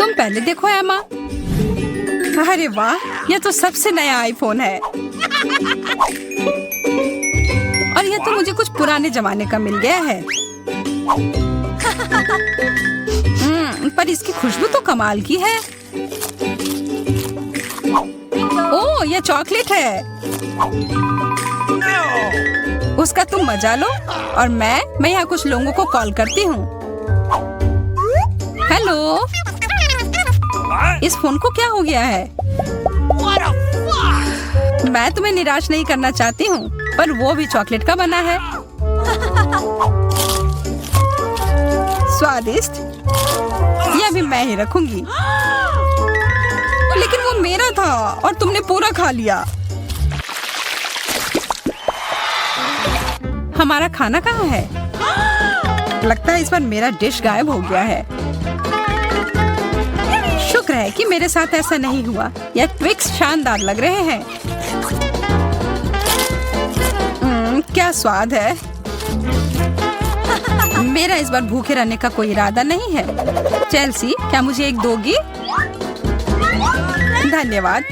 तुम पहले देखो एमा। अरे वाह, यह तो सबसे नया आईफोन है। और यह तो मुझे कुछ पुराने जमाने का मिल गया है। पर इसकी खुशबू तो कमाल की है। ओह, यह चॉकलेट है। उसका तुम मजा लो और मैं यहाँ कुछ लोगों को कॉल करती हूँ। हेलो, इस फोन को क्या हो गया है? मैं तुम्हें निराश नहीं करना चाहती हूँ, पर वो भी चॉकलेट का बना है। स्वादिष्ट। यह भी मैं ही रखूंगी। लेकिन वो मेरा था और तुमने पूरा खा लिया। हमारा खाना कहाँ है? लगता है इस बार मेरा डिश गायब हो गया है। शुक्र है कि मेरे साथ ऐसा नहीं हुआ। यह ट्विक्स शानदार लग रहे हैं। क्या स्वाद है। मेरा इस बार भूखे रहने का कोई इरादा नहीं है। चेल्सी, क्या मुझे एक दोगी? धन्यवाद।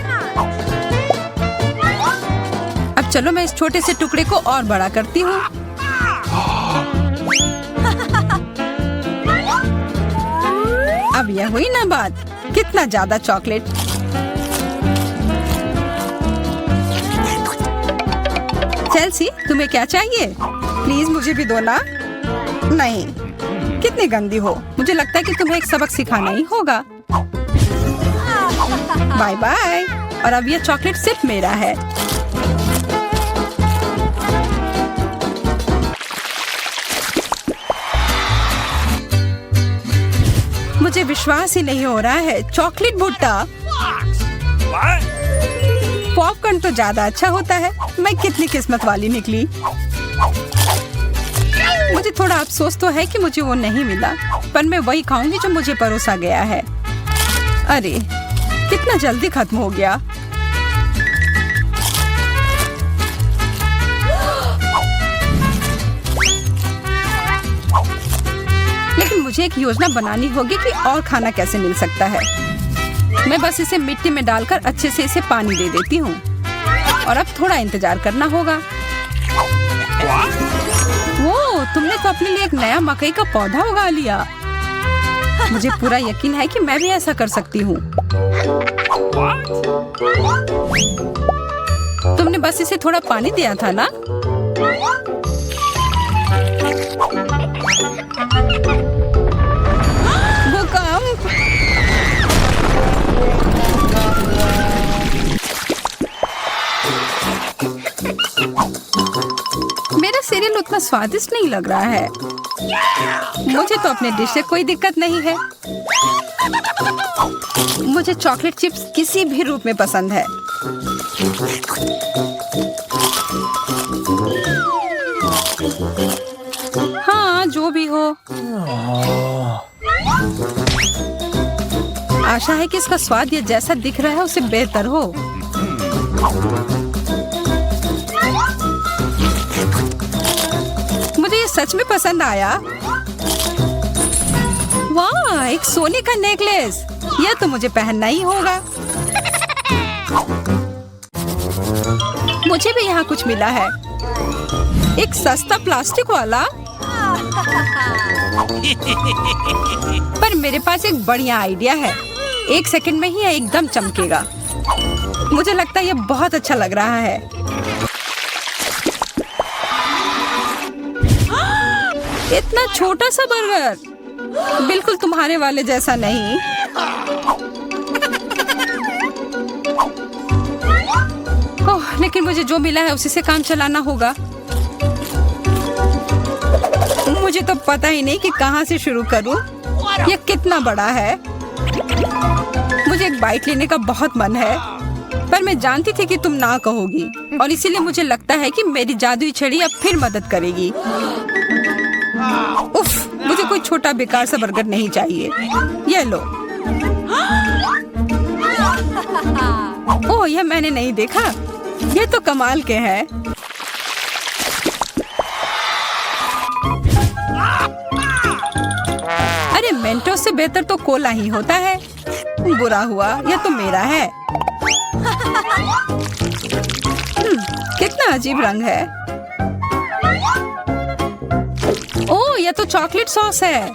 अब चलो मैं इस छोटे से टुकड़े को और बड़ा करती हूँ। अब यह हुई ना बात। कितना ज्यादा चॉकलेट। चेल्सी, तुम्हें क्या चाहिए? प्लीज मुझे भी दो ना। नहीं, कितनी गंदी हो। मुझे लगता है कि तुम्हें एक सबक सिखाना ही होगा। Bye bye. और अब यह चॉकलेट सिर्फ मेरा है। मुझे विश्वास ही नहीं हो रहा है। चॉकलेट भुट्टा। पॉपकॉर्न तो ज्यादा अच्छा होता है। मैं कितनी किस्मत वाली निकली। मुझे थोड़ा अफसोस तो है कि मुझे वो नहीं मिला, पर मैं वही खाऊंगी जो मुझे परोसा गया है। अरे, कितना जल्दी खत्म हो गया। लेकिन मुझे एक योजना बनानी होगी कि और खाना कैसे मिल सकता है। मैं बस इसे मिट्टी में डालकर अच्छे से इसे पानी दे देती हूँ। और अब थोड़ा इंतजार करना होगा। वो, तुमने तो अपने लिए एक नया मकई का पौधा उगा लिया। मुझे पूरा यकीन है कि मैं भी ऐसा कर सकती हूँ। तुमने बस इसे थोड़ा पानी दिया था ना? भूकंप। मेरा सीरियल उतना स्वादिष्ट नहीं लग रहा है। मुझे तो अपने डिश से कोई दिक्कत नहीं है। मुझे चॉकलेट चिप्स किसी भी रूप में पसंद है। हाँ, जो भी हो। आशा है कि इसका स्वाद ये जैसा दिख रहा है उससे बेहतर हो। मुझे ये सच में पसंद आया। वाह, एक सोने का नेकलेस। यह तो मुझे पहनना ही होगा। मुझे भी यहाँ कुछ मिला है। एक सस्ता प्लास्टिक वाला। पर मेरे पास एक बढ़िया आइडिया है। 1 सेकंड में ही यह एकदम चमकेगा। मुझे लगता है यह बहुत अच्छा लग रहा है। इतना छोटा सा बर्गर, बिल्कुल तुम्हारे वाले जैसा नहीं। ओह, लेकिन मुझे जो मिला है उसी से काम चलाना होगा। मुझे तो पता ही नहीं कि कहाँ से शुरू करूं। यह कितना बड़ा है। मुझे एक बाइट लेने का बहुत मन है, पर मैं जानती थी कि तुम ना कहोगी, और इसीलिए मुझे लगता है कि मेरी जादुई छड़ी अब फिर मदद करेगी। उफ, मुझे कोई छोटा बेकार सा बर्गर नहीं चाहिए। ये लो। ओह, यह मैंने नहीं देखा। ये तो कमाल के हैं। अरे मेंटोस से बेहतर तो कोला ही होता है। बुरा हुआ, यह तो मेरा है। कितना अजीब रंग है। ओह, यह तो चॉकलेट सॉस है।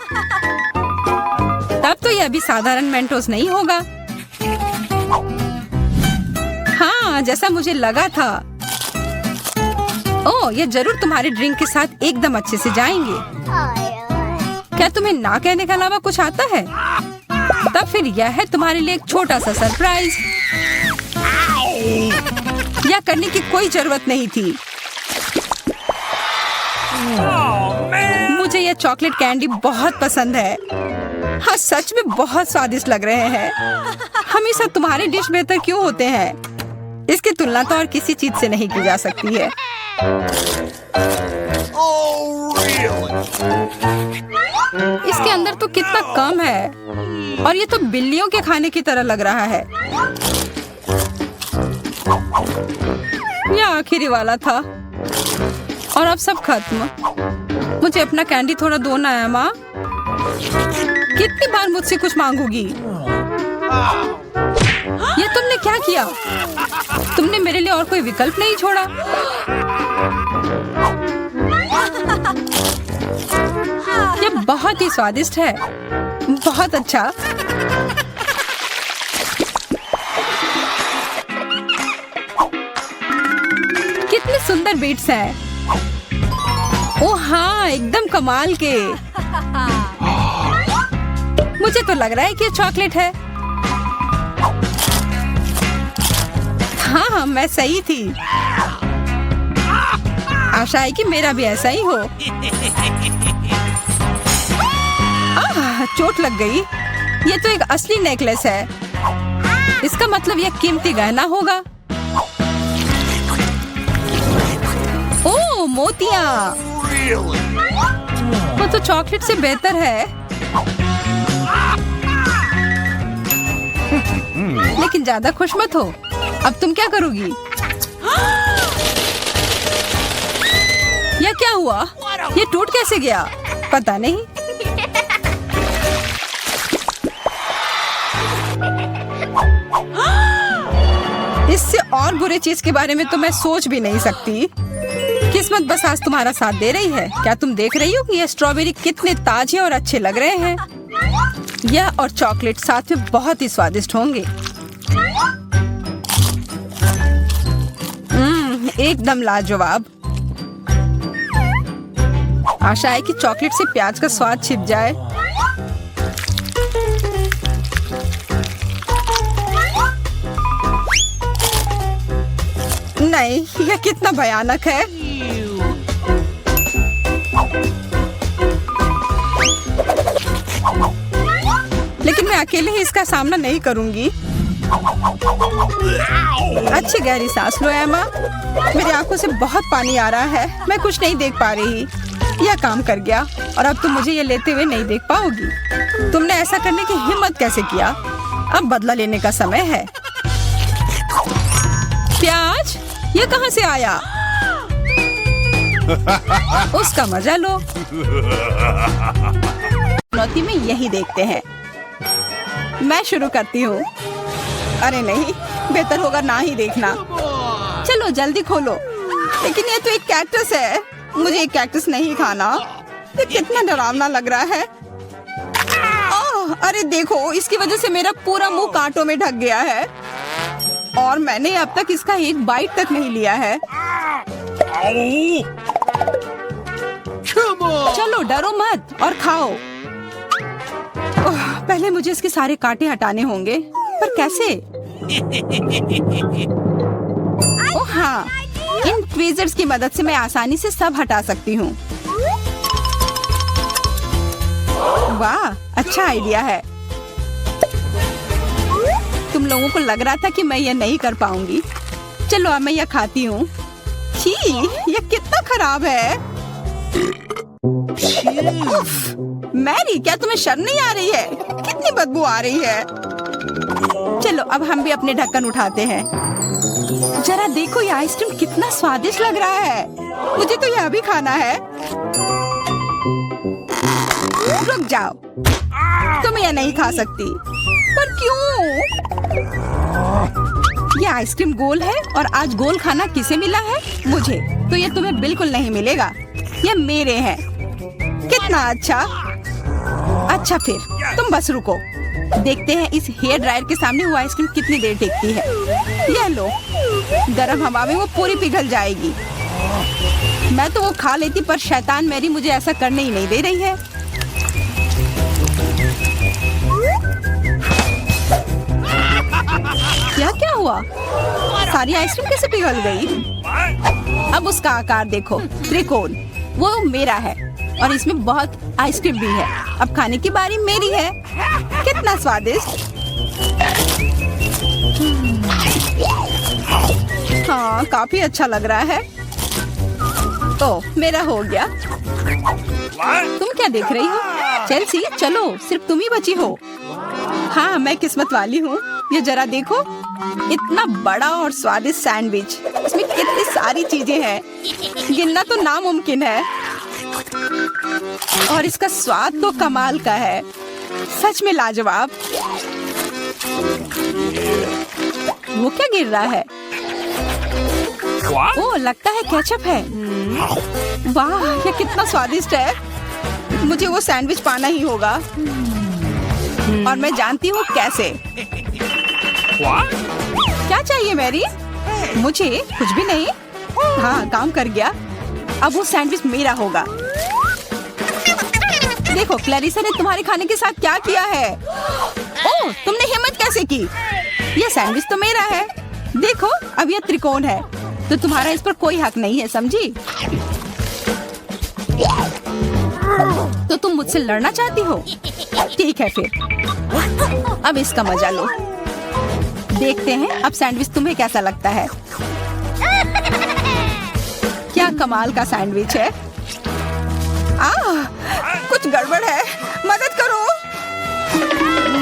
तब तो यह भी साधारण मेंटोस नहीं होगा। हाँ, जैसा मुझे लगा था। ओह, ये जरूर तुम्हारे ड्रिंक के साथ एकदम अच्छे से जाएंगे। क्या तुम्हें ना कहने के अलावा कुछ आता है? तब फिर यह है तुम्हारे लिए एक छोटा सा सरप्राइज। यह करने की कोई जरूरत नहीं थी। मुझे यह चॉकलेट कैंडी बहुत पसंद है। हाँ, सच में बहुत स्वादिष्ट लग रहे हैं। हमेशा तुम्हारे डिश बेहतर क्यों होते हैं? इसकी तुलना तो और किसी चीज से नहीं की जा सकती है। इसके अंदर तो कितना कम है और ये तो बिल्लियों के खाने की तरह लग रहा है। यह आखिरी वाला था और अब सब खत्म। मुझे अपना कैंडी थोड़ा दो ना है माँ। कितनी बार मुझसे कुछ मांगोगी? ये तुमने क्या किया? तुमने मेरे लिए और कोई विकल्प नहीं छोड़ा। ये बहुत ही स्वादिष्ट है। बहुत अच्छा। कितने सुंदर बीट्स हैं। ओह हाँ, एकदम कमाल के। मुझे तो लग रहा है कि ये चॉकलेट है। हाँ, मैं सही थी। आशा है कि मेरा भी ऐसा ही हो। चोट लग गई। ये तो एक असली नेकलेस है। इसका मतलब यह कीमती गहना होगा। ओह, मोतियाँ। वो तो चॉकलेट से बेहतर है। लेकिन ज्यादा खुश मत हो। अब तुम क्या करोगी? यह क्या हुआ? ये टूट कैसे गया? पता नहीं। इससे और बुरे चीज के बारे में तो मैं सोच भी नहीं सकती। किस्मत बस आज तुम्हारा साथ दे रही है। क्या तुम देख रही हो कि ये स्ट्रॉबेरी कितने ताजे और अच्छे लग रहे हैं? यह और चॉकलेट साथ में बहुत ही स्वादिष्ट होंगे। एकदम लाजवाब। आशा है कि चॉकलेट से प्याज का स्वाद छिप जाए। नहीं, यह कितना भयानक है। लेकिन मैं अकेले ही इसका सामना नहीं करूंगी। अच्छी गहरी सांस लो एमा। मेरी आंखों से बहुत पानी आ रहा है। मैं कुछ नहीं देख पा रही। यह काम कर गया और अब तुम मुझे ये लेते हुए नहीं देख पाओगी। तुमने ऐसा करने की हिम्मत कैसे किया? अब बदला लेने का समय है। प्याज, ये कहाँ से आया? उसका मजा लो। चुनौती में यही देखते हैं। मैं शुरू करती हूँ। अरे नहीं, बेहतर होगा ना ही देखना। चलो जल्दी खोलो। लेकिन ये तो एक कैक्टस है। मुझे एक कैक्टस नहीं खाना। ये कितना डरावना लग रहा है। ओह, अरे देखो, इसकी वजह से मेरा पूरा मुंह कांटों में ढक गया है और मैंने अब तक इसका एक बाइट तक नहीं लिया है। चलो डरो मत और खाओ। पहले मुझे इसके सारे कांटे हटाने होंगे, पर कैसे? ओह हाँ, इन ट्वीजर्स की मदद से मैं आसानी से सब हटा सकती हूँ। वाह, अच्छा आइडिया है। तुम लोगों को लग रहा था कि मैं ये नहीं कर पाऊंगी। चलो अब मैं ये खाती हूँ। छी, ये कितना खराब है। उफ, मैरी, क्या तुम्हें शर्म नहीं आ रही है? कितनी बदबू आ रही है। चलो अब हम भी अपने ढक्कन उठाते हैं। जरा देखो, ये आइसक्रीम कितना स्वादिष्ट लग रहा है। मुझे तो यह भी खाना है। रुक जाओ। तुम यह नहीं खा सकती। पर क्यों? ये आइसक्रीम गोल है और आज गोल खाना किसे मिला है? मुझे। तो ये तुम्हें बिल्कुल नहीं मिलेगा। ये मेरे हैं। कितना अच्छा। अच्छा फिर तुम बस रुको। देखते हैं इस हेयर ड्रायर के सामने वो आइसक्रीम कितनी देर टिकती है। यह लो, गर्म हवा में वो पूरी पिघल जाएगी। मैं तो वो खा लेती, पर शैतान मैरी मुझे ऐसा करने ही नहीं दे रही है। क्या हुआ? सारी आइसक्रीम कैसे पिघल गई? अब उसका आकार देखो, त्रिकोण। वो मेरा है और इसमें बहुत आइसक्रीम भी है। अब खाने की बारी मेरी है। कितना स्वादिष्ट। हाँ, काफी अच्छा लग रहा है। तो मेरा हो गया। तुम क्या देख रही हो? चेल्सी, चलो, सिर्फ तुम ही बची हो। हाँ, मैं किस्मत वाली हूँ। ये जरा देखो, इतना बड़ा और स्वादिष्ट सैंडविच। इसमें कितनी सारी चीजें हैं, गिनना तो नामुमकिन है। और इसका स्वाद तो कमाल का है, सच में लाजवाब। वो क्या गिर रहा है? ओह, लगता है केचप है। वाह, ये कितना स्वादिष्ट है। मुझे वो सैंडविच पाना ही होगा और मैं जानती हूँ कैसे। क्या चाहिए मैरी? मुझे कुछ भी नहीं। हाँ, काम कर गया। अब वो सैंडविच मेरा होगा। देखो, क्लैरिसा ने तुम्हारे खाने के साथ क्या किया है। ओह, तुमने हिम्मत कैसे की? ये सैंडविच तो मेरा है। देखो, अब ये त्रिकोण है, तो तुम्हारा इस पर कोई हक नहीं है, समझी? तो तुम मुझसे लड़ना चाहती हो? ठीक है फिर, अब इसका मजा लो। देखते हैं अब सैंडविच तुम्हें कैसा लगता है। क्या कमाल का सैंडविच है। कुछ गड़बड़ है, मदद करो।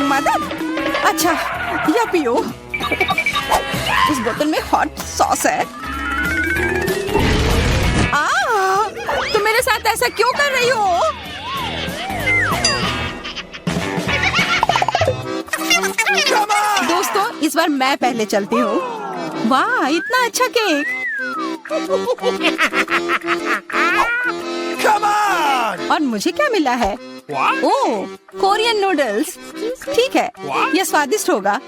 मदद? अच्छा, यह पियो। इस बोतल में हॉट सॉस है। तुम मेरे साथ ऐसा क्यों कर रही हो? दोस्तों, इस बार मैं पहले चलती हूँ। वाह, इतना अच्छा केक। और मुझे क्या मिला है? ओह, कोरियन नूडल्स। ठीक है, यह स्वादिष्ट होगा।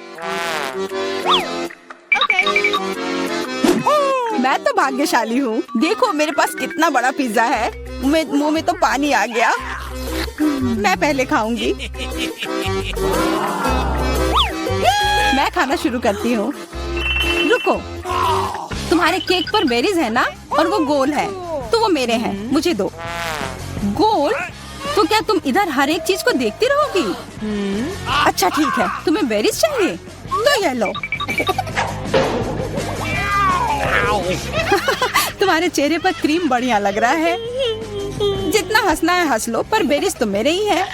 मैं तो भाग्यशाली हूँ। देखो, मेरे पास कितना बड़ा पिज्जा है। मुंह में तो पानी आ गया। मैं पहले खाऊंगी। मैं खाना शुरू करती हूँ। रुको, तुम्हारे केक पर बेरीज है ना, और वो गोल है, तो वो मेरे हैं। मुझे दो। गोल? तो क्या तुम इधर हर एक चीज को देखती रहोगी? अच्छा ठीक है, तुम्हें बेरीज चाहिए तो ये लो। तुम्हारे चेहरे पर क्रीम बढ़िया लग रहा है। जितना हंसना है हंस लो, पर बेरीज तो मेरे ही है।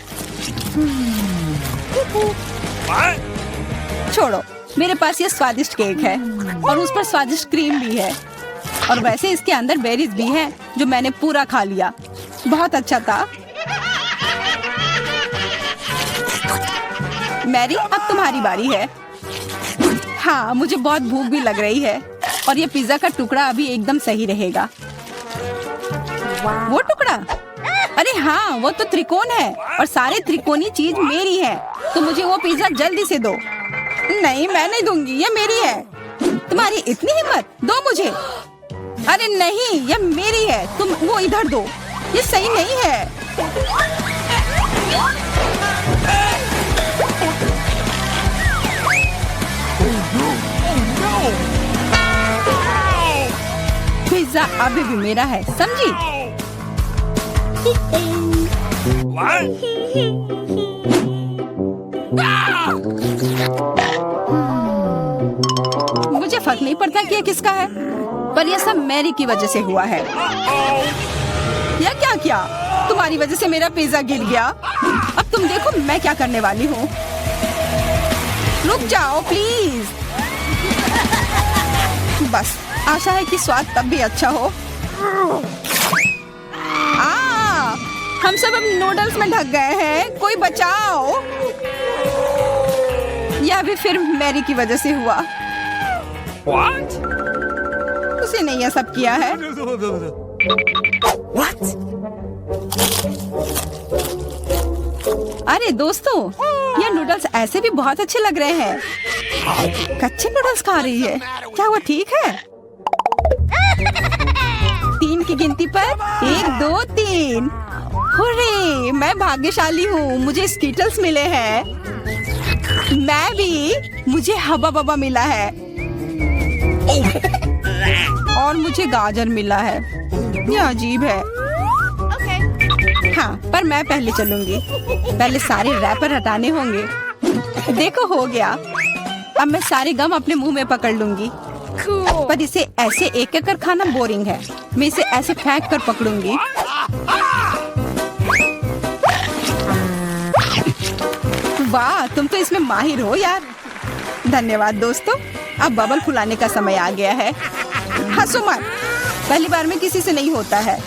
छोड़ो, मेरे पास ये स्वादिष्ट केक है और उस पर स्वादिष्ट क्रीम भी है, और वैसे इसके अंदर बेरीज भी है जो मैंने पूरा खा लिया। बहुत अच्छा था। मैरी, अब तुम्हारी बारी है। हाँ, मुझे बहुत भूख भी लग रही है और ये पिज्जा का टुकड़ा अभी एकदम सही रहेगा। वो टुकड़ा? अरे हाँ, वो तो त्रिकोण है और सारे त्रिकोणी चीज मेरी है, तो मुझे वो पिज्जा जल्दी से दो। नहीं, मैं नहीं दूंगी, ये मेरी है। तुम्हारी इतनी हिम्मत, दो मुझे। अरे नहीं, ये मेरी है, तुम वो इधर दो। ये सही नहीं है। पिज्जा अभी भी मेरा है, समझी? मुझे फर्क नहीं पड़ता कि ये किसका है, पर यह सब मैरी की वजह से हुआ है। यह क्या किया? तुम्हारी वजह से मेरा पिज्जा गिर गया। अब तुम देखो मैं क्या करने वाली हूँ। रुक जाओ प्लीज। बस, आशा है कि स्वाद तब भी अच्छा हो। हम सब अब नूडल्स में ढक गए हैं, कोई बचाओ। यह भी फिर मैरी की वजह से हुआ। What? उसी ने यह सब किया है। What? अरे दोस्तों, ये नूडल्स ऐसे भी बहुत अच्छे लग रहे हैं। कच्चे नूडल्स खा रही है, क्या वो ठीक है? 3 की गिनती पर 1 2 3। हुर्रे, मैं भाग्यशाली हूँ, मुझे स्कीटल्स मिले हैं। मैं भी, मुझे हबा बबा मिला है और मुझे गाजर मिला है। यह अजीब है। हाँ, पर मैं पहले चलूंगी। पहले सारे रैपर हटाने होंगे। देखो, हो गया। अब मैं सारे गम अपने मुंह में पकड़ लूंगी। पर इसे ऐसे एक कर खाना बोरिंग है। मैं इसे ऐसे फेंक कर पकड़ूंगी। वाह, तुम तो इसमें माहिर हो यार। धन्यवाद दोस्तों। अब बबल फुलाने का समय आ गया है। हंसो मत, पहली बार में किसी से नहीं होता है।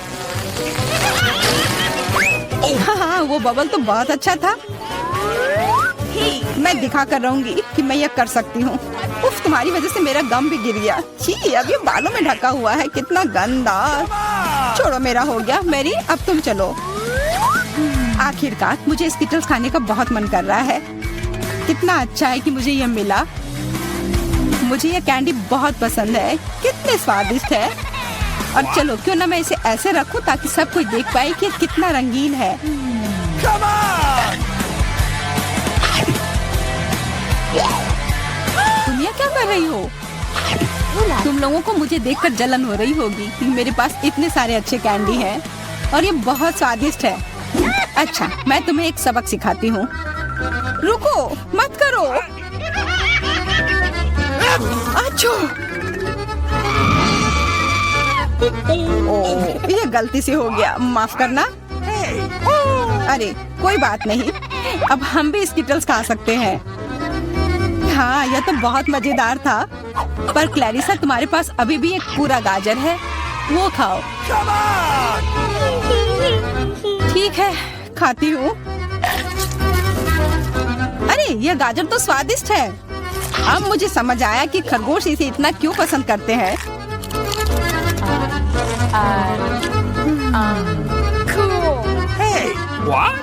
हाँ, वो बबल तो बहुत अच्छा था। मैं दिखा कर रहूंगी कि मैं यह कर सकती हूँ। उफ, तुम्हारी वजह से मेरा गम भी गिर गया। छी, अब ये बालों में ढका हुआ है, कितना गंदा। छोड़ो, मेरा हो गया। मैरी, अब तुम चलो। आखिरकार मुझे स्किटल्स खाने का बहुत मन कर रहा है। कितना अच्छा है कि मुझे यह मिला। मुझे यह कैंडी बहुत पसंद है। कितने स्वादिष्ट है। और चलो, क्यों ना मैं इसे ऐसे रखूं ताकि सब कोई देख पाए कि कितना रंगीन है। तुम ये क्या कर रही हो? तुम लोगों को मुझे देखकर जलन हो रही होगी कि मेरे पास इतने सारे अच्छे कैंडी हैं और ये बहुत स्वादिष्ट है। अच्छा, मैं तुम्हें एक सबक सिखाती हूँ। रुको, मत करो। अच्छा, ओह, ये गलती से हो गया, माफ करना। अरे कोई बात नहीं, अब हम भी स्किटल्स खा सकते हैं। हाँ, यह तो बहुत मजेदार था। पर क्लैरिसा, तुम्हारे पास अभी भी एक पूरा गाजर है, वो खाओ। ठीक है, खाती हूँ। अरे, यह गाजर तो स्वादिष्ट है। अब मुझे समझ आया कि खरगोश इसे इतना क्यों पसंद करते हैं। Hey, what?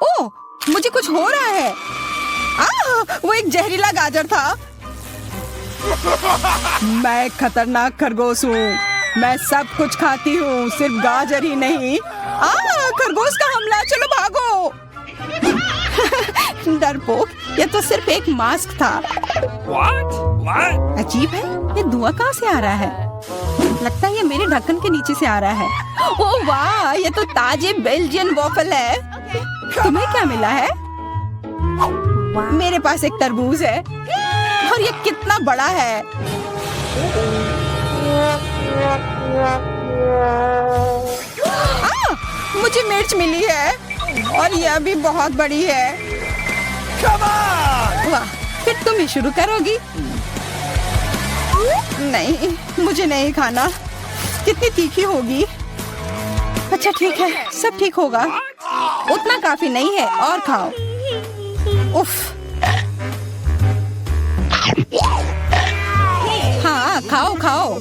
ओह, मुझे कुछ हो रहा है। वो एक जहरीला गाजर था। मैं एक खतरनाक खरगोश हूँ। मैं सब कुछ खाती हूँ, सिर्फ गाजर ही नहीं। खरगोश का हमला, चलो भागो। डरपोक, ये तो सिर्फ एक मास्क था। What? What? अजीब है, ये धुआं कहाँ से आ रहा है? लगता है ये मेरे ढक्कन के नीचे से आ रहा है। ओह वाह, ये तो ताजे बेल्जियन वॉफल है। तुम्हें क्या मिला है? मेरे पास एक तरबूज है और ये कितना बड़ा है। मुझे मिर्च मिली है और यह भी बहुत बड़ी है। वाह, फिर तुम ही शुरू करोगी? नहीं, मुझे नहीं खाना। कितनी तीखी होगी। अच्छा ठीक है, सब ठीक होगा। उतना काफी नहीं है, और खाओ। उफ। हाँ, खाओ खाओ।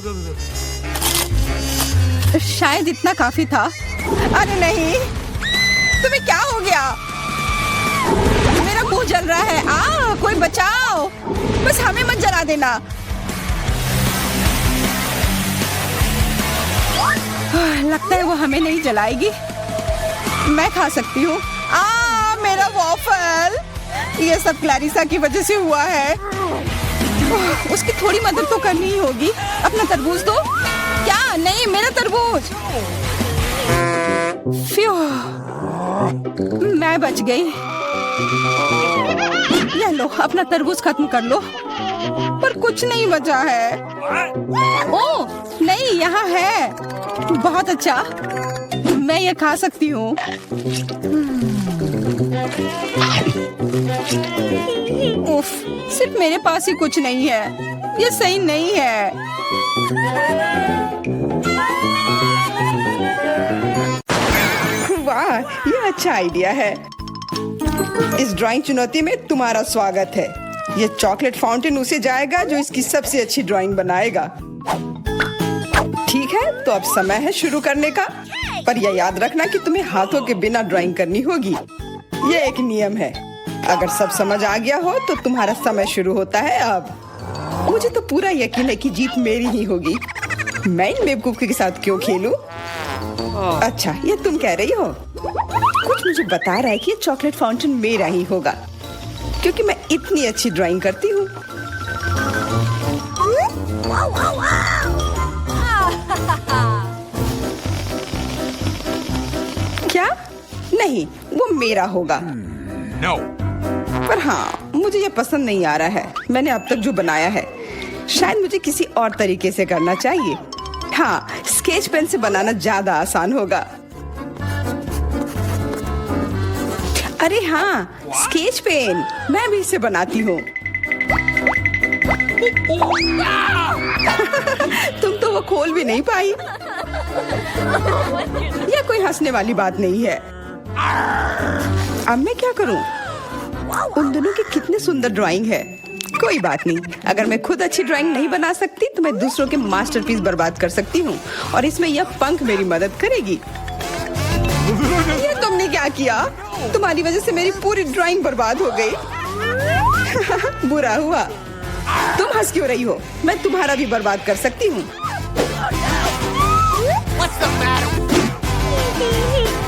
शायद इतना काफी था। अरे नहीं, तुम्हें क्या हो गया? मेरा मुंह जल रहा है। कोई बचाओ, बस हमें मत जला देना। लगता है वो हमें नहीं जलाएगी। मैं खा सकती हूँ। मेरा वॉफल। ये सब क्लैरिसा की वजह से हुआ है। उसकी थोड़ी मदद तो करनी ही होगी। अपना तरबूज दो। क्या? नहीं, मेरा तरबूज। फ्यू, मैं बच गई। ये लो, अपना तरबूज खत्म कर लो। पर कुछ नहीं बचा है। ओह नहीं, यहाँ है। बहुत अच्छा, मैं ये खा सकती हूँ। उफ, सिर्फ मेरे पास ही कुछ नहीं है। ये सही नहीं है। वाह, ये अच्छा आइडिया है। इस ड्राइंग चुनौती में तुम्हारा स्वागत है। ये चॉकलेट फाउंटेन उसे जाएगा जो इसकी सबसे अच्छी ड्राइंग बनाएगा। ठीक है, तो अब समय है शुरू करने का। पर यह याद रखना कि तुम्हें हाथों के बिना ड्राइंग करनी होगी। ये एक नियम है। अगर सब समझ आ गया हो तो तुम्हारा समय शुरू होता है अब। मुझे तो पूरा यकीन है कि जीत मेरी ही होगी। मैं इन बेवकूफी के साथ क्यों खेलूं? अच्छा, ये तुम कह रही हो? कुछ मुझे बता रहा है कि ये चॉकलेट फाउंटेन मेरा ही होगा, क्योंकि मैं इतनी अच्छी ड्राइंग करती हूँ। क्या? नहीं, वो मेरा होगा। No. पर हाँ, मुझे ये पसंद नहीं आ रहा है। मैंने अब तक जो बनाया है, शायद मुझे किसी और तरीके से करना चाहिए। हाँ, स्केच पेन से बनाना ज्यादा आसान होगा। अरे हाँ, स्केच पेन, मैं भी इसे बनाती हूँ। तुम तो वो खोल भी नहीं पाई। यह कोई हंसने वाली बात नहीं है। अब मैं क्या करूँ? उन दोनों की कितनी सुंदर ड्राइंग है। कोई बात नहीं, अगर मैं खुद अच्छी ड्राइंग नहीं बना सकती तो मैं दूसरों के मास्टरपीस बर्बाद कर सकती हूँ, और इसमें यह पंख मेरी मदद करेगी। ये तुमने क्या किया? तुम्हारी वजह से मेरी पूरी ड्राइंग बर्बाद हो गई। बुरा हुआ। तुम हंस क्यों रही हो? मैं तुम्हारा भी बर्बाद कर सकती हूँ।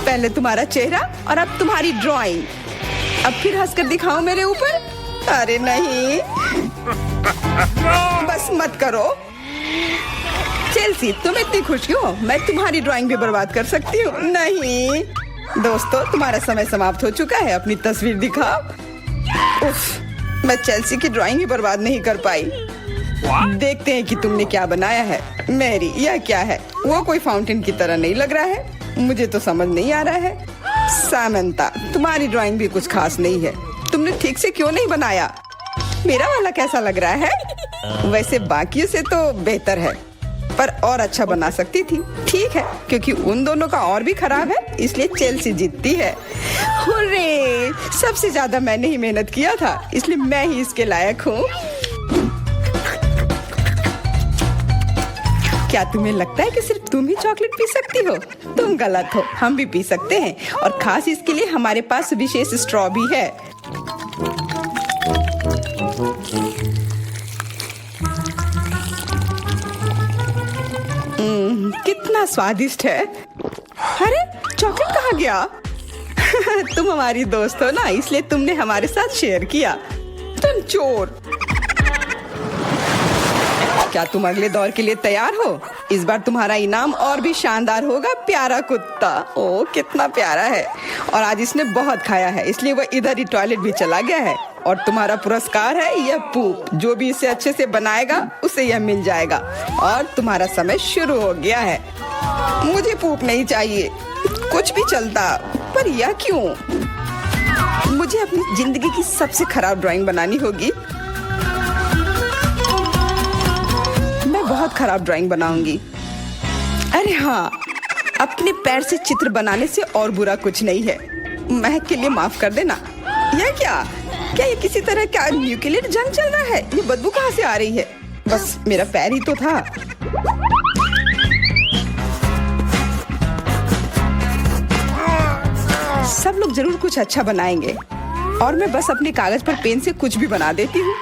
पहले तुम्हारा चेहरा और अब तुम्हारी ड्राइंग। अब फिर हंसकर दिखाओ मेरे ऊपर। अरे नहीं, बस मत करो। चेल्सी, तुम इतनी खुश क्यों? मैं तुम्हारी ड्राइंग भी बर्बाद कर सकती हूँ। नहीं दोस्तों, तुम्हारा समय समाप्त हो चुका है। अपनी तस्वीर दिखाओ। उफ, मैं चेल्सी की ड्राइंग ही बर्बाद नहीं कर पाई। देखते हैं कि तुमने क्या बनाया है। मैरी, यह क्या है? वो कोई फाउंटेन की तरह नहीं लग रहा है। मुझे तो समझ नहीं आ रहा है। सामंता, तुम्हारी ड्राइंग भी कुछ खास नहीं है। तुमने ठीक से क्यों नहीं बनाया? मेरा वाला कैसा लग रहा है? वैसे बाकियों से तो बेहतर है, पर और अच्छा बना सकती थी। ठीक है, क्योंकि उन दोनों का और भी खराब है, इसलिए चेल्सी जीतती है। हुर्रे! सबसे ज्यादा मैंने ही मेहनत किया था, इसलिए मैं ही इसके लायक हूँ। क्या तुम्हें लगता है कि सिर्फ तुम ही चॉकलेट पी सकती हो? तुम गलत हो, हम भी पी सकते हैं, और खास इसके लिए हमारे पास विशेष स्ट्रॉ भी है। कितना स्वादिष्ट है। अरे, चॉकलेट कहाँ गया? तुम हमारी दोस्त हो ना, इसलिए तुमने हमारे साथ शेयर किया। तुम चोर। क्या तुम अगले दौर के लिए तैयार हो? इस बार तुम्हारा इनाम और भी शानदार होगा, प्यारा कुत्ता। ओ, कितना प्यारा है। और आज इसने बहुत खाया है, इसलिए वह इधर ही टॉयलेट भी चला गया है। और तुम्हारा पुरस्कार है यह पूप। जो भी इसे अच्छे से बनाएगा उसे यह मिल जाएगा। और तुम्हारा समय शुरू हो गया है। मुझे पूप नहीं चाहिए, कुछ भी चलता, पर यह क्यों? मुझे अपनी जिंदगी की सबसे खराब ड्राइंग बनानी होगी। बहुत खराब ड्राइंग बनाऊंगी। अरे हाँ, अपने पैर से चित्र बनाने से और बुरा कुछ नहीं है। महक के लिए माफ कर देना। यह क्या ये किसी तरह का न्यूक्लियर जंग चल रहा है? ये बदबू कहाँ से आ रही है? बस मेरा पैर ही तो था। सब लोग जरूर कुछ अच्छा बनाएंगे, और मैं बस अपने कागज पर पेन से कुछ भी बना देती हूँ।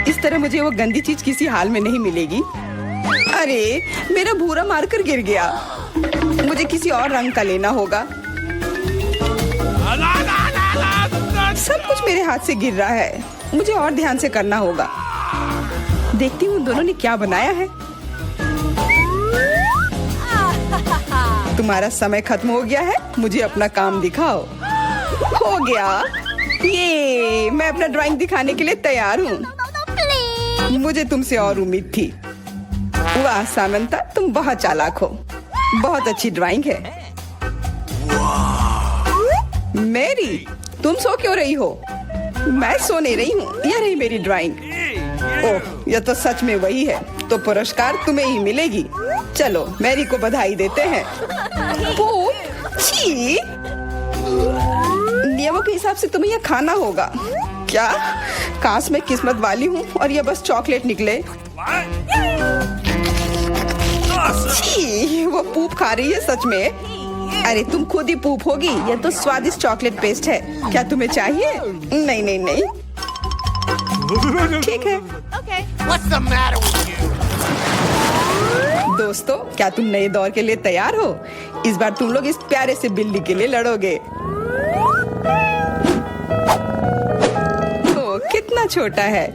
इस तरह मुझे वो गंदी चीज किसी हाल में नहीं मिलेगी। अरे, मेरा भूरा मार्कर गिर गया। मुझे किसी और रंग का लेना होगा। सब कुछ मेरे हाथ से गिर रहा है। मुझे और ध्यान से करना होगा। देखती हूँ दोनों ने क्या बनाया है। तुम्हारा समय खत्म हो गया है, मुझे अपना काम दिखाओ। हो गया। ये मैं अपना ड्राइंग दिखाने के लिए तैयार हूँ। मुझे तुमसे और उम्मीद थी। वाह सामंता, तुम बहुत चालाक हो। बहुत अच्छी ड्राइंग है। मैरी, तुम सो क्यों रही हो? मैं सो नहीं रही हूँ, यह रही मेरी ड्राइंग। ओह, यह तो सच में वही है। तो पुरस्कार तुम्हें ही मिलेगी। चलो, मैरी को बधाई देते हैं। छी! नियमों के हिसाब से तुम्हें यह खाना होगा। क्या? काश मैं किस्मत वाली हूँ और ये बस चॉकलेट निकले। What? Awesome. छी, वो पूप खा रही है सच में। अरे तुम खुद ही पूप होगी, ये तो स्वादिष्ट चॉकलेट पेस्ट है। क्या तुम्हें चाहिए? नहीं नहीं नहीं, ठीक है। What's the matter with you? दोस्तों, क्या तुम नए दौर के लिए तैयार हो? इस बार तुम लोग इस प्यारे से बिल्ली के लिए लड़ोगे। ओ, कितना छोटा है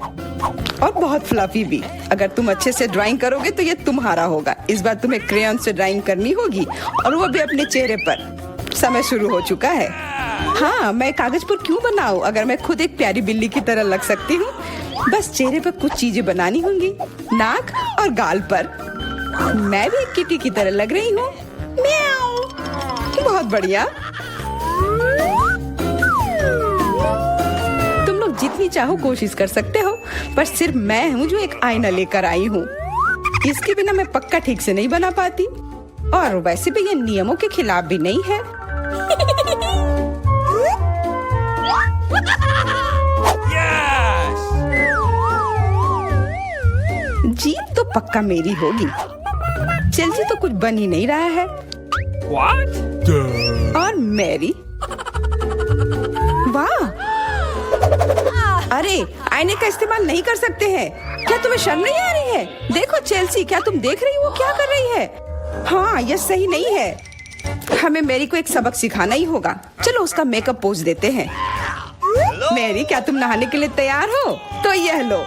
और बहुत फ्लफी भी। अगर तुम अच्छे से ड्राइंग करोगे तो ये तुम्हारा होगा। इस बार तुम्हें क्रेयॉन से ड्राइंग करनी होगी और वो भी अपने चेहरे पर। समय शुरू हो चुका है। हाँ, मैं कागज पर क्यों बनाऊं अगर मैं खुद एक प्यारी बिल्ली की तरह लग सकती हूँ। बस चेहरे पर कुछ चीजें बनानी होंगी, नाक और गाल पर। मैं भी एक किटी की तरह लग रही हूँ। म्याऊ। बहुत बढ़िया। तुम लोग जितनी चाहो कोशिश कर सकते हो, पर सिर्फ मैं हूँ जो एक आईना लेकर आई हूँ। इसके बिना मैं पक्का ठीक से नहीं बना पाती, और वैसे भी ये नियमों के खिलाफ भी नहीं है। Yes. जीत तो पक्का मेरी होगी। चेल्सी तो कुछ बन ही नहीं रहा है। What? और मैरी, वाह! अरे, आईने का इस्तेमाल नहीं कर सकते हैं। क्या तुम्हें शर्म नहीं आ रही है? देखो चेल्सी, क्या तुम देख रही हो वो क्या कर रही है? हाँ, यह सही नहीं है। हमें मैरी को एक सबक सिखाना ही होगा। चलो उसका मेकअप पोज देते हैं। मैरी, क्या तुम नहाने के लिए तैयार हो? तो यह लो।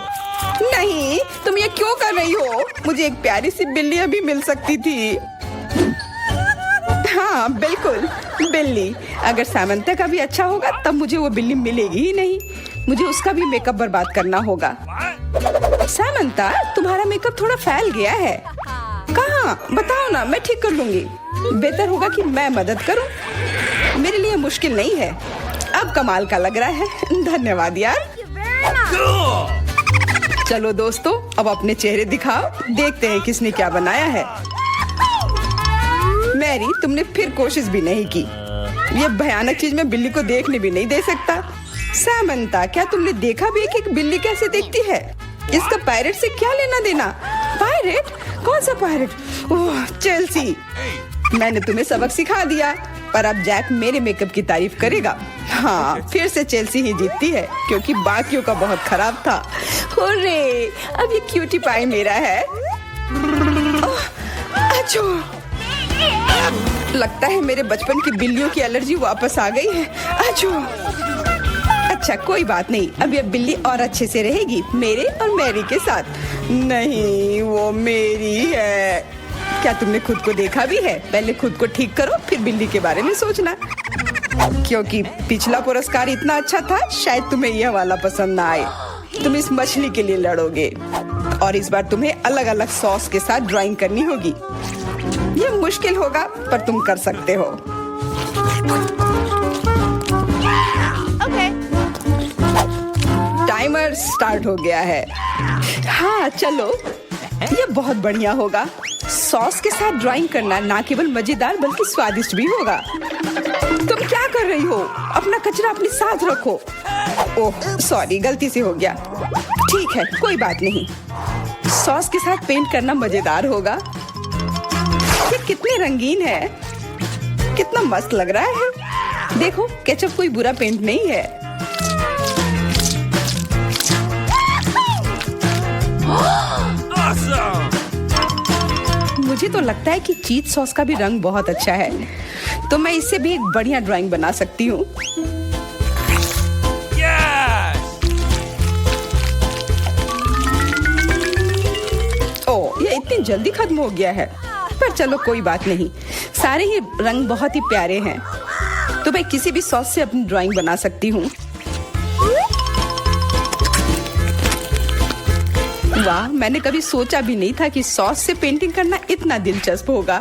नहीं, तुम ये क्यों कर रही हो? मुझे एक प्यारी सी बिल्ली अभी मिल सकती थी। हाँ बिल्कुल, बिल्ली। अगर सामंता का भी अच्छा होगा तब मुझे वो बिल्ली मिलेगी ही नहीं। मुझे उसका भी मेकअप बर्बाद करना होगा। सामंता, तुम्हारा मेकअप थोड़ा फैल गया है। कहाँ? बताओ ना, मैं ठीक कर लूंगी। बेहतर होगा कि मैं मदद करूं। मेरे लिए मुश्किल नहीं है। अब कमाल का लग रहा है। धन्यवाद यार। Cool. चलो दोस्तों, अब अपने चेहरे दिखाओ। देखते हैं किसने क्या बनाया है। मैरी, तुमने फिर कोशिश भी नहीं की। ये भयानक चीज मैं बिल्ली को देखने भी नहीं दे सकता। सामंता, क्या तुमने देखा भी है कि एक बिल्ली कैसे देखती है? इसका पायरेट से क्या लेना देना? पायरेट? कौन सा पायरेट? ओह, चेल्सी, मैंने तुम्हें सबक सिखा दिया, पर अब जैक मेरे मेकअप की तारीफ करेगा। हाँ, फिर से चेल्सी ही जीतती है क्योंकि बाकियों का बहुत खराब था। हुर्रे, अब ये क्यूटी पाई मेरा है। ओह, अच्छो। लगता है मेरे बचपन की बिल्लियों की एलर्जी वापस आ गई है। अच्छो। अच्छा, कोई बात नहीं। अब ये बिल्ली और अच्छे से रहेगी मेरे और मैरी के साथ। नहीं, वो मेरी है। क्या तुमने खुद को देखा भी है? पहले खुद को ठीक करो, फिर बिल्ली के बारे में सोचना। क्योंकि पिछला पुरस्कार इतना अच्छा था, शायद तुम्हें यह वाला पसंद ना आए। तुम इस मछली के लिए लड़ोगे और इस बार तुम्हें अलग अलग सॉस के साथ ड्राइंग करनी होगी। ये मुश्किल होगा, पर तुम कर सकते हो। टाइमर स्टार्ट हो गया है। हाँ चलो, ये बहुत बढ़िया होगा। सॉस के साथ ड्राइंग करना ना केवल मजेदार बल्कि स्वादिष्ट भी होगा। तुम क्या कर रही हो? अपना कचरा अपने साथ रखो। ओह सॉरी, गलती से हो गया। ठीक है, कोई बात नहीं। सॉस के साथ पेंट करना मजेदार होगा। ये कितने रंगीन है, कितना मस्त लग रहा है। देखो, केचप कोई बुरा पेंट नहीं है। Awesome. मुझे तो लगता है कि चीज सॉस का भी रंग बहुत अच्छा है, तो मैं इससे भी एक बढ़िया ड्राइंग बना सकती हूँ। Yes. ओह, ये इतनी जल्दी खत्म हो गया है। पर चलो कोई बात नहीं, सारे ही रंग बहुत ही प्यारे हैं, तो मैं किसी भी सॉस से अपनी ड्राइंग बना सकती हूँ। वाह, मैंने कभी सोचा भी नहीं था कि सॉस से पेंटिंग करना इतना दिलचस्प होगा।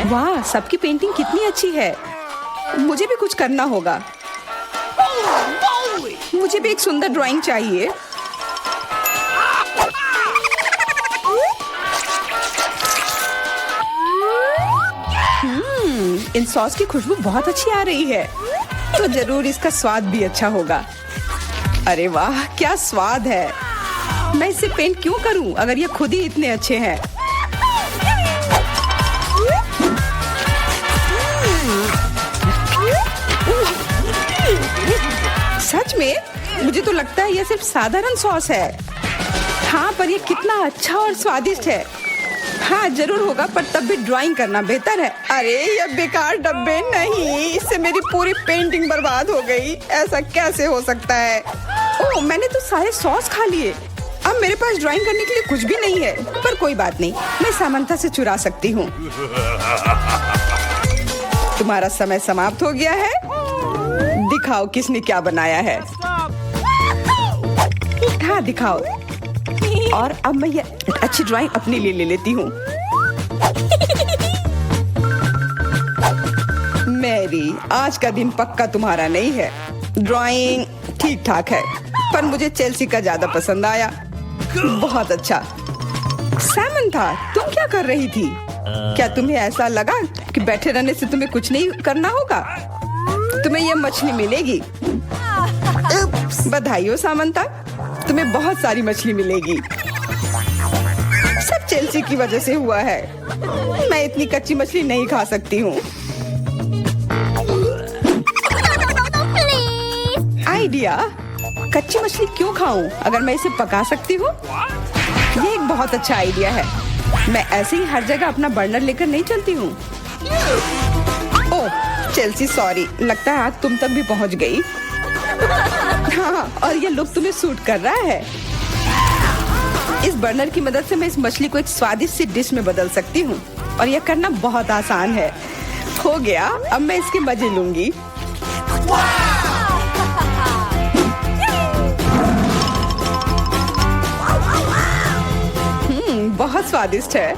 वाह, सबकी पेंटिंग कितनी अच्छी है। मुझे भी कुछ करना होगा। मुझे भी एक सुंदर ड्राइंग चाहिए। इन सॉस की खुशबू बहुत अच्छी आ रही है, तो जरूर इसका स्वाद भी अच्छा होगा। अरे वाह, क्या स्वाद है। मैं इसे पेंट क्यों करूं अगर ये खुद ही इतने अच्छे हैं। सच में मुझे तो लगता है यह सिर्फ साधारण सॉस है। हाँ, पर ये कितना अच्छा और स्वादिष्ट है। हाँ जरूर होगा, पर तब भी ड्राइंग करना बेहतर है। अरे ये बेकार डब्बे, नहीं, इससे मेरी पूरी पेंटिंग बर्बाद हो गई। ऐसा कैसे हो सकता है। ओह, मैंने तो सारे सॉस खा लिए। अब मेरे पास ड्राइंग करने के लिए कुछ भी नहीं है, पर कोई बात नहीं, मैं सामंथा से चुरा सकती हूँ। तुम्हारा समय समाप्त हो गया है। दिखाओ किसने क्या बनाया है। हाँ दिखाओ। और अब मैं ये अच्छी ड्राइंग अपने लिए ले लेती हूँ। मैरी, आज का दिन पक्का तुम्हारा नहीं है। ड्राइंग ठीक ठाक है, पर मुझे चेल्सी का ज्यादा पसंद आया। बहुत अच्छा। सैमंथा, तुम क्या कर रही थी? क्या तुम्हें ऐसा लगा कि बैठे रहने से तुम्हें कुछ नहीं करना होगा? तुम्हें यह मछली मिलेगी। बधाई हो सामंथा, तुम्हें बहुत सारी मछली मिलेगी। सब चेल्सी की वजह से हुआ है। मैं इतनी कच्ची मछली नहीं खा सकती हूँ। आइडिया, कच्ची मछली क्यों खाऊं अगर मैं इसे पका सकती हूँ? ये एक बहुत अच्छा आइडिया है। मैं ऐसे ही हर जगह अपना बर्नर लेकर नहीं चलती हूँ। ओह चेल्सी, सॉरी, लगता है आग तुम तक भी पहुँच गई। हाँ, और ये लुक तुम्हें सूट कर रहा है। इस बर्नर की मदद से मैं इस मछली को एक स्वादिष्ट सी डिश में बदल सकती हूँ, और यह करना बहुत आसान है। हो गया, अब मैं इसके मजे लूंगी। बहुत स्वादिष्ट है।